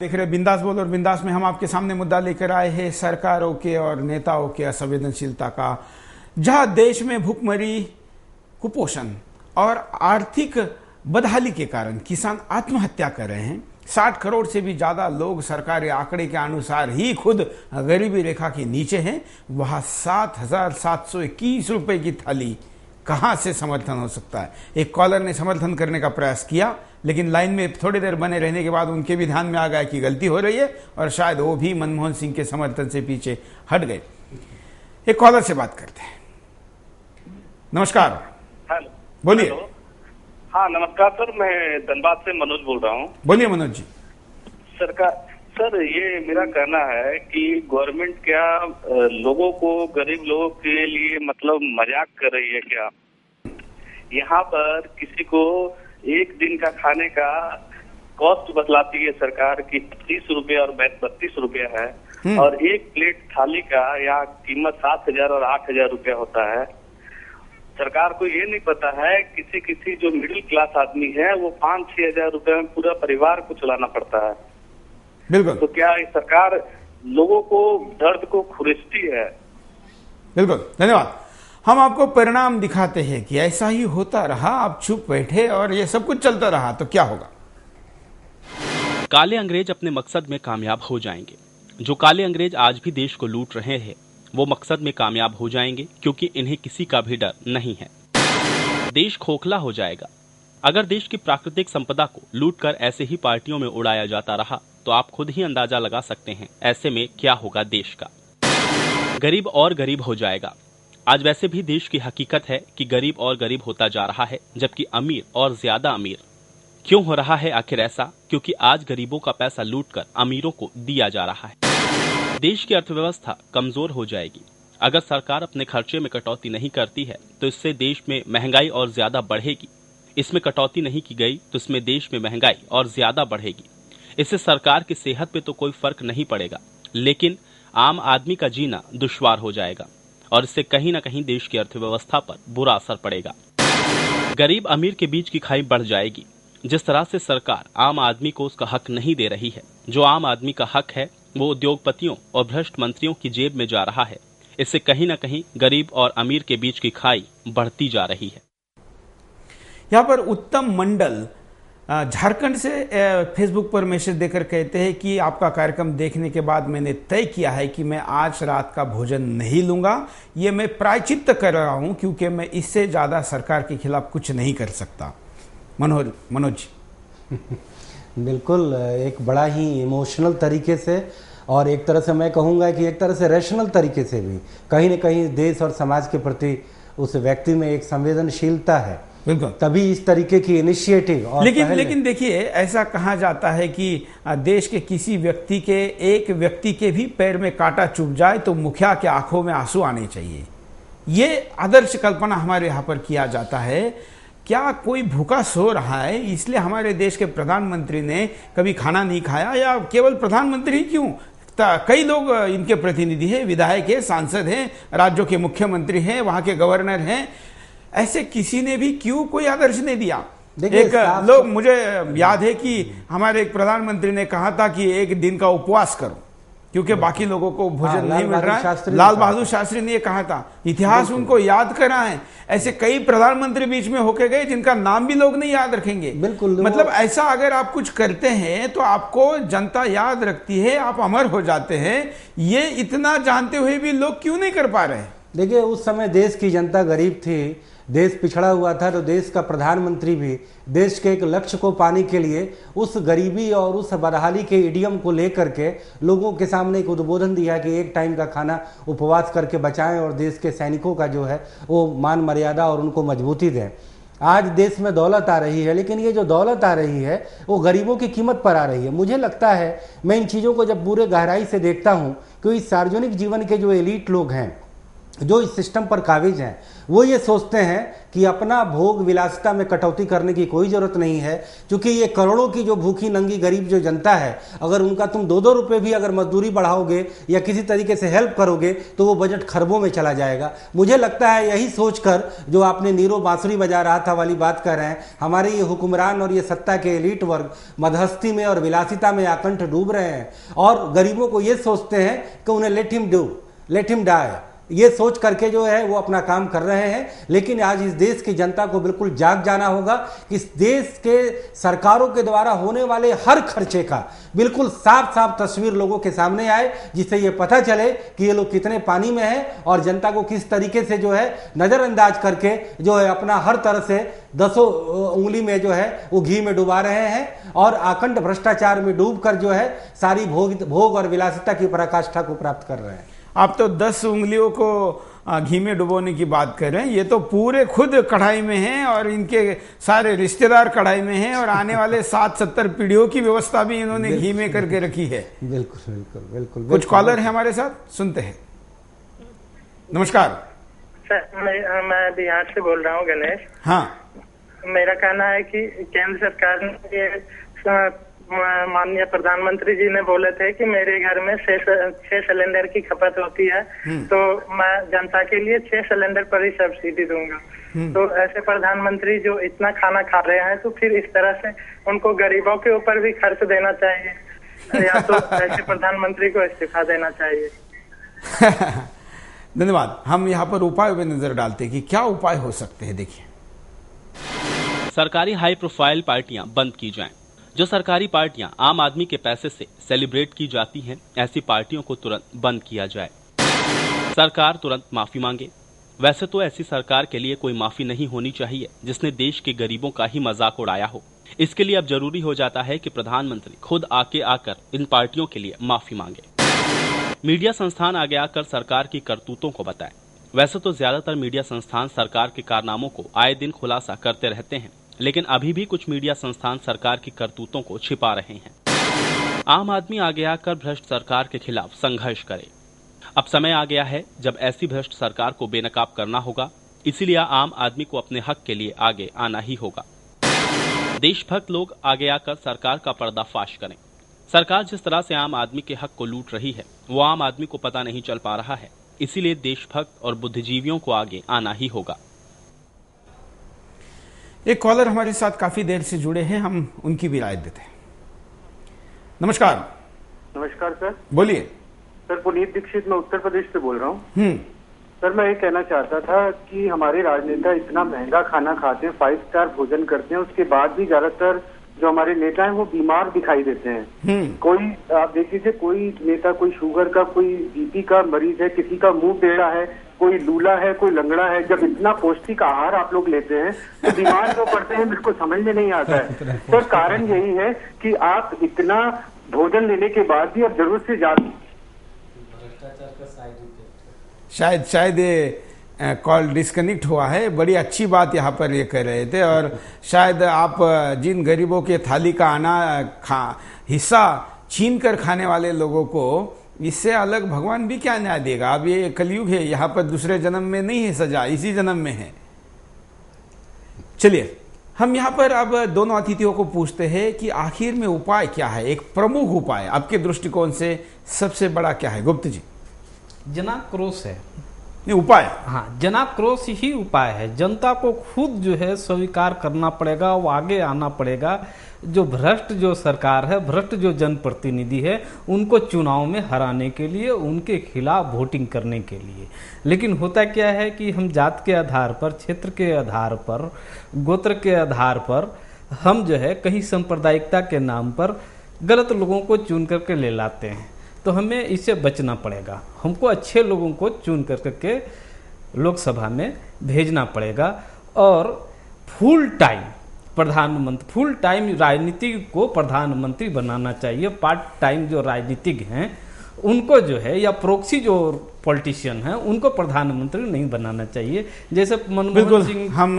देख रहे बिंदास बोल और बिंदास में हम आपके सामने मुद्दा लेकर आए हैं सरकारों के और नेताओं के असंवेदनशीलता का। जहां देश में भूखमरी, कुपोषण और आर्थिक बदहाली के कारण किसान आत्महत्या कर रहे हैं, 60 करोड़ से भी ज्यादा लोग सरकारी आंकड़े के अनुसार ही खुद गरीबी रेखा के नीचे हैं, वहां 7,721 रुपए की थाली कहां से समर्थन हो सकता है। एक कॉलर ने समर्थन करने का प्रयास किया, लेकिन लाइन में थोड़ी देर बने रहने के बाद उनके भी ध्यान में आ गया कि गलती हो रही है और शायद वो भी मनमोहन सिंह के समर्थन से पीछे हट गए। एक कॉलर से बात करते हैं। नमस्कार। हेलो, बोलिए। हाँ नमस्कार सर, मैं धनबाद से मनोज बोल रहा हूँ। बोलिए मनोज जी। सर ये मेरा कहना है कि गवर्नमेंट क्या लोगों को, गरीब लोगों के लिए मतलब मजाक कर रही है क्या? यहाँ पर किसी को एक दिन का खाने का कॉस्ट बतलाती है सरकार की 30 रुपये और 32 रुपया है, और एक प्लेट थाली का यहाँ कीमत 7,000 और 8,000 रुपया होता है। सरकार को ये नहीं पता है किसी जो मिडिल क्लास आदमी है वो 5-6 हजार रुपए में पूरा परिवार को चलाना पड़ता है। बिल्कुल। तो क्या सरकार लोगों को दर्द को खुरिचती है? बिल्कुल, धन्यवाद। हम आपको परिणाम दिखाते हैं कि ऐसा ही होता रहा, आप चुप बैठे और ये सब कुछ चलता रहा तो क्या होगा। काले अंग्रेज अपने मकसद में कामयाब हो जाएंगे। जो काले अंग्रेज आज भी देश को लूट रहे हैं वो मकसद में कामयाब हो जाएंगे, क्योंकि इन्हें किसी का भी डर नहीं है। देश खोखला हो जाएगा। अगर देश की प्राकृतिक संपदा को लूटकर ऐसे ही पार्टियों में उड़ाया जाता रहा तो आप खुद ही अंदाजा लगा सकते हैं ऐसे में क्या होगा देश का। गरीब और गरीब हो जाएगा। आज वैसे भी देश की हकीकत है कि गरीब और गरीब होता जा रहा है, जबकि अमीर और ज्यादा अमीर। क्यों हो रहा है आखिर ऐसा? क्योंकि आज गरीबों का पैसा लूटकर अमीरों को दिया जा रहा है। देश की अर्थव्यवस्था कमजोर हो जाएगी। अगर सरकार अपने खर्चे में कटौती नहीं करती है तो इससे देश में महंगाई और ज्यादा बढ़ेगी। इसमें कटौती नहीं की गई तो इसमें देश में महंगाई और ज्यादा बढ़ेगी। इससे सरकार की सेहत पे तो कोई फर्क नहीं पड़ेगा, लेकिन आम आदमी का जीना दुश्वार हो जाएगा और इससे कहीं न कहीं देश की अर्थव्यवस्था पर बुरा असर पड़ेगा। गरीब अमीर के बीच की खाई बढ़ जाएगी। जिस तरह से सरकार आम आदमी को उसका हक नहीं दे रही है, जो आम आदमी का हक है वो उद्योगपतियों और भ्रष्ट मंत्रियों की जेब में जा रहा है, इससे कहीं न कहीं गरीब और अमीर के बीच की खाई बढ़ती जा रही है। यहाँ पर उत्तम मंडल झारखंड से फेसबुक पर मैसेज देकर कहते हैं कि आपका कार्यक्रम देखने के बाद मैंने तय किया है कि मैं आज रात का भोजन नहीं लूंगा। ये मैं प्रायश्चित्त कर रहा हूं क्योंकि मैं इससे ज्यादा सरकार के खिलाफ कुछ नहीं कर सकता। मनोज बिल्कुल, एक बड़ा ही इमोशनल तरीके से और एक तरह से मैं कहूँगा कि एक तरह से रैशनल तरीके से भी कहीं न कहीं देश और समाज के प्रति उस व्यक्ति में एक संवेदनशीलता है। बिल्कुल, तभी इस तरीके की इनिशिएटिव और लेकिन देखिए, ऐसा कहा जाता है कि देश के किसी व्यक्ति के, एक व्यक्ति के भी पैर में कांटा चुभ जाए तो मुखिया के आंखों में आंसू आने चाहिए। ये आदर्श कल्पना हमारे यहाँ पर किया जाता है। क्या कोई भूखा सो रहा है इसलिए हमारे देश के प्रधानमंत्री ने कभी खाना नहीं खाया? या केवल प्रधानमंत्री ही क्यों, कई लोग इनके प्रतिनिधि हैं, विधायक हैं, सांसद हैं, राज्यों के मुख्यमंत्री हैं, वहां के गवर्नर हैं, ऐसे किसी ने भी क्यों कोई आदर्श नहीं दिया? एक लोग, मुझे याद है कि हमारे एक प्रधानमंत्री ने कहा था कि एक दिन का उपवास करो क्योंकि बाकी लोगों को भोजन नहीं मिल रहा है। लाल बहादुर शास्त्री ने ये कहा था। इतिहास उनको याद करा है। ऐसे कई प्रधानमंत्री बीच में होके गए जिनका नाम भी लोग नहीं याद रखेंगे। बिल्कुल, मतलब ऐसा अगर आप कुछ करते हैं तो आपको जनता याद रखती है, आप अमर हो जाते हैं। ये इतना जानते हुए भी लोग क्यों नहीं कर पा रहे? देखिए, उस समय देश की जनता गरीब थी, देश पिछड़ा हुआ था, तो देश का प्रधानमंत्री भी देश के एक लक्ष्य को पाने के लिए उस गरीबी और उस बदहाली के इडियम को लेकर के लोगों के सामने एक उद्बोधन दिया कि एक टाइम का खाना उपवास करके बचाएं और देश के सैनिकों का जो है वो मान मर्यादा और उनको मजबूती दें। आज देश में दौलत आ रही है, लेकिन ये जो दौलत आ रही है वो गरीबों की कीमत पर आ रही है। मुझे लगता है, मैं इन चीज़ों को जब पूरे गहराई से देखता हूँ कि इस सार्वजनिक जीवन के जो एलीट लोग हैं, जो इस सिस्टम पर काबिज हैं वो ये सोचते हैं कि अपना भोग विलासिता में कटौती करने की कोई ज़रूरत नहीं है, क्योंकि ये करोड़ों की जो भूखी नंगी गरीब जो जनता है, अगर उनका तुम 2-2 रुपये भी अगर मजदूरी बढ़ाओगे या किसी तरीके से हेल्प करोगे तो वो बजट खरबों में चला जाएगा। मुझे लगता है यही सोचकर जो आपने नीरो बांसुरी बजा रहा था वाली बात कर रहे हैं, हमारे ये हुक्मरान और ये सत्ता के एलीट वर्ग मदहस्ती में और विलासिता में आकंठ डूब रहे हैं और गरीबों को ये सोचते हैं कि उन्हें लेट हिम डाई, ये सोच करके जो है वो अपना काम कर रहे हैं। लेकिन आज इस देश की जनता को बिल्कुल जाग जाना होगा कि इस देश के सरकारों के द्वारा होने वाले हर खर्चे का बिल्कुल साफ साफ तस्वीर लोगों के सामने आए, जिससे ये पता चले कि ये लोग कितने पानी में हैं और जनता को किस तरीके से जो है नजरअंदाज करके जो है अपना हर तरह से 10 उंगली में जो है वो घी में डुबा रहे हैं और आकंठ भ्रष्टाचार में डूबकर जो है सारी भोग और विलासिता की पराकाष्ठा को प्राप्त कर रहे हैं। आप तो 10 उंगलियों को घी में डुबोने की बात कर रहे हैं, ये तो पूरे खुद कढ़ाई में हैं और इनके सारे रिश्तेदार कढ़ाई में हैं और आने वाले 60-70 पीढ़ियों की व्यवस्था भी इन्होंने घी में करके रखी है। बिल्कुल बिल्कुल बिल्कुल। कुछ कॉलर है हमारे साथ, सुनते हैं। नमस्कार सर, मैं बिहार से बोल रहा हूँ, गणेश। हाँ, मेरा कहना है कि केंद्र सरकार ने माननीय प्रधानमंत्री जी ने बोले थे कि मेरे घर में 6 सिलेंडर की खपत होती है, तो मैं जनता के लिए 6 सिलेंडर पर ही सब्सिडी दूंगा। तो ऐसे प्रधानमंत्री जो इतना खाना खा रहे हैं, तो फिर इस तरह से उनको गरीबों के ऊपर भी खर्च देना चाहिए या तो ऐसे प्रधानमंत्री को इस्तीफा देना चाहिए। धन्यवाद। हम यहाँ पर उपाय पे नजर डालते हैं कि क्या उपाय हो सकते हैं। देखिए, सरकारी हाई प्रोफाइल पार्टियां बंद की जाएं। जो सरकारी पार्टियां आम आदमी के पैसे से सेलिब्रेट की जाती हैं, ऐसी पार्टियों को तुरंत बंद किया जाए। सरकार तुरंत माफी मांगे। वैसे तो ऐसी सरकार के लिए कोई माफी नहीं होनी चाहिए जिसने देश के गरीबों का ही मजाक उड़ाया हो। इसके लिए अब जरूरी हो जाता है कि प्रधानमंत्री खुद आकर इन पार्टियों के लिए माफी मांगे। मीडिया संस्थान आगे आकर सरकार की करतूतों को बताए। वैसे तो ज्यादातर मीडिया संस्थान सरकार के कारनामों को आए दिन खुलासा करते रहते हैं, लेकिन अभी भी कुछ मीडिया संस्थान सरकार की करतूतों को छिपा रहे हैं। आम आदमी आगे आकर भ्रष्ट सरकार के खिलाफ संघर्ष करे। अब समय आ गया है जब ऐसी भ्रष्ट सरकार को बेनकाब करना होगा। इसीलिए आम आदमी को अपने हक के लिए आगे आना ही होगा। देशभक्त लोग आगे आकर सरकार का पर्दाफाश करें। सरकार जिस तरह से आम आदमी के हक को लूट रही है, वो आम आदमी को पता नहीं चल पा रहा है। इसीलिए देशभक्त और बुद्धिजीवियों को आगे आना ही होगा। एक कॉलर हमारे साथ काफी देर से जुड़े हैं, हम उनकी भी राय देते हैं। नमस्कार। नमस्कार सर। बोलिए। सर, पुनीत दीक्षित, मैं उत्तर प्रदेश से बोल रहा हूँ। सर, मैं ये कहना चाहता था कि हमारे राजनेता इतना महंगा खाना खाते हैं, 5 स्टार भोजन करते हैं, उसके बाद भी ज्यादातर जो हमारे नेता हैं वो बीमार दिखाई देते हैं। कोई आप देख लीजिए, कोई नेता, कोई शुगर का, कोई बीपी का मरीज है, किसी का मुंह टेढ़ा है, कोई लूला है, कोई लंगड़ा है। जब इतना पौष्टिक आहार आप लोग लेते हैं तो बीमार क्यों पड़ते हैं, मेरे को समझ में नहीं आता है। सर, कारण यही है कि आप इतना भोजन लेने के बाद भी अब जरूरत से ज्यादा शायद ये कॉल डिस्कनेक्ट हुआ है। बड़ी अच्छी बात यहाँ पर ये कह रहे थे और शायद आप जिन गरीबों के थाली का हिस्सा छीन कर खाने वाले लोगों को इससे अलग भगवान भी क्या न्याय देगा। अब ये कलयुग है, यहाँ पर दूसरे जन्म में नहीं है सजा, इसी जन्म में है। चलिए, हम यहाँ पर अब दोनों अतिथियों को पूछते हैं कि आखिर में उपाय क्या है, एक प्रमुख उपाय आपके दृष्टिकोण से सबसे बड़ा क्या है। गुप्त जी। जनाक्रोश है उपाय। हाँ, जनाक्रोश ही उपाय है। जनता को खुद जो है स्वीकार करना पड़ेगा, वो आगे आना पड़ेगा। जो भ्रष्ट जो सरकार है, भ्रष्ट जो जनप्रतिनिधि है, उनको चुनाव में हराने के लिए, उनके खिलाफ वोटिंग करने के लिए। लेकिन होता क्या है कि हम जात के आधार पर, क्षेत्र के आधार पर, गोत्र के आधार पर हम जो है कहीं सांप्रदायिकता के नाम पर गलत लोगों को चुन करके ले लाते हैं। तो हमें इससे बचना पड़ेगा। हमको अच्छे लोगों को चुन करके लोकसभा में भेजना पड़ेगा और फुल टाइम राजनीतिक को प्रधानमंत्री बनाना चाहिए। पार्ट टाइम जो राजनीतिक हैं उनको जो है, या प्रोक्सी जो पॉलिटिशियन हैं उनको प्रधानमंत्री नहीं बनाना चाहिए। जैसे मनमोहन बिल्कुल सिंह। हम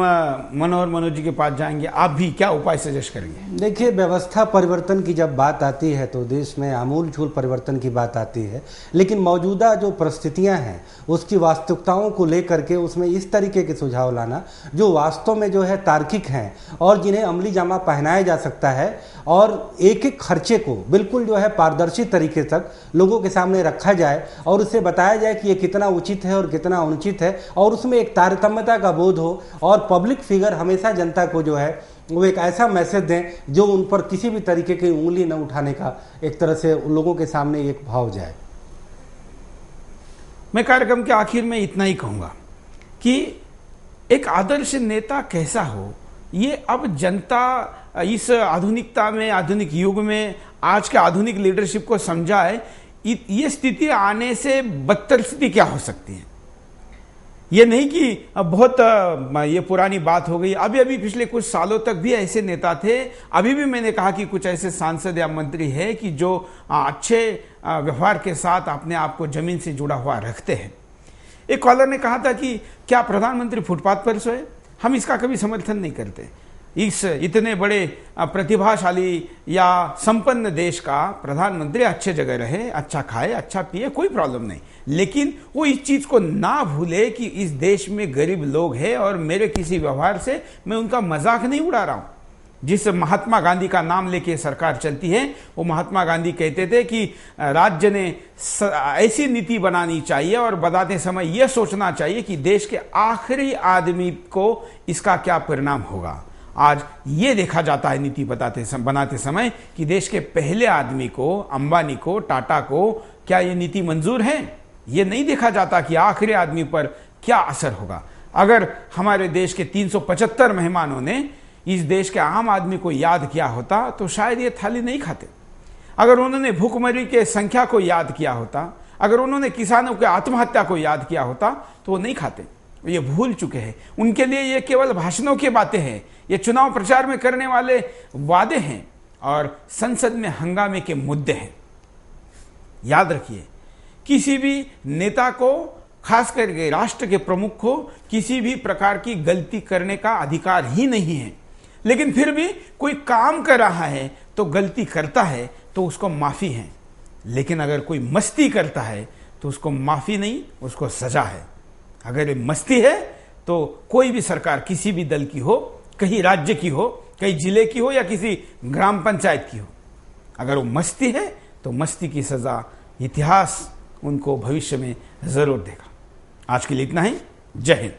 मनोज जी के पास जाएंगे, आप भी क्या उपाय सजेस्ट करेंगे? देखिए, व्यवस्था परिवर्तन की जब बात आती है तो देश में आमूल चूल परिवर्तन की बात आती है, लेकिन मौजूदा जो परिस्थितियां हैं उसकी वास्तविकताओं को लेकर के उसमें इस तरीके के सुझाव लाना जो वास्तव में जो है तार्किक हैं और जिन्हें अमली जामा पहनाया जा सकता है, और एक एक खर्चे को बिल्कुल जो है पारदर्शी तरीके तक लोगों के सामने रखा जाए और उसे बताया जाए कि ये कितना उचित है और कितना अनुचित है, और उसमें एक तारतम्यता का बोध हो, और पब्लिक फिगर हमेशा जनता को जो है वो एक ऐसा मैसेज दें जो उन पर किसी भी तरीके की उंगली न उठाने का एक तरह से लोगों के सामने एक भाव जाए। मैं कार्यक्रम के आखिर में इतना ही कहूंगा कि एक आदर्श नेता कैसा हो, ये अब जनता इस आधुनिकता में, आधुनिक युग में आज के आधुनिक लीडरशिप को समझाए। ये स्थिति आने से बदतर स्थिति क्या हो सकती है, ये नहीं कि बहुत ये पुरानी बात हो गई। अभी पिछले कुछ सालों तक भी ऐसे नेता थे, अभी भी मैंने कहा कि कुछ ऐसे सांसद या मंत्री है कि जो अच्छे व्यवहार के साथ अपने आप को जमीन से जुड़ा हुआ रखते हैं। एक कॉलर ने कहा था कि क्या प्रधानमंत्री फुटपाथ पर सोए? हम इसका कभी समर्थन नहीं करते। इस इतने बड़े प्रतिभाशाली या संपन्न देश का प्रधानमंत्री अच्छे जगह रहे, अच्छा खाए, अच्छा पिए, कोई प्रॉब्लम नहीं, लेकिन वो इस चीज को ना भूले कि इस देश में गरीब लोग हैं और मेरे किसी व्यवहार से मैं उनका मजाक नहीं उड़ा रहा हूं। जिस महात्मा गांधी का नाम लेके सरकार चलती है, वो महात्मा गांधी कहते थे कि राज्य ने ऐसी नीति बनानी चाहिए और बनाते समय यह सोचना चाहिए कि देश के आखिरी आदमी को इसका क्या परिणाम होगा। आज ये देखा जाता है नीति बनाते समय कि देश के पहले आदमी को, अंबानी को, टाटा को क्या ये नीति मंजूर है। ये नहीं देखा जाता कि आखिरी आदमी पर क्या असर होगा। अगर हमारे देश के 375 मेहमानों ने इस देश के आम आदमी को याद किया होता तो शायद ये थाली नहीं खाते। अगर उन्होंने भूखमरी के संख्या को याद किया होता, अगर उन्होंने किसानों के आत्महत्या को याद किया होता तो वो नहीं खाते। ये भूल चुके हैं। उनके लिए ये केवल भाषणों की बातें हैं, ये चुनाव प्रचार में करने वाले वादे हैं और संसद में हंगामे के मुद्दे हैं। याद रखिए, किसी भी नेता को, खास करके राष्ट्र के प्रमुख को, किसी भी प्रकार की गलती करने का अधिकार ही नहीं है, लेकिन फिर भी कोई काम कर रहा है तो गलती करता है तो उसको माफी है। लेकिन अगर कोई मस्ती करता है तो उसको माफी नहीं, उसको सजा है। अगर ये मस्ती है तो कोई भी सरकार किसी भी दल की हो, कहीं राज्य की हो, कहीं जिले की हो या किसी ग्राम पंचायत की हो, अगर वो मस्ती है तो मस्ती की सजा इतिहास उनको भविष्य में जरूर देगा। आज के लिए इतना ही। जय हिंद।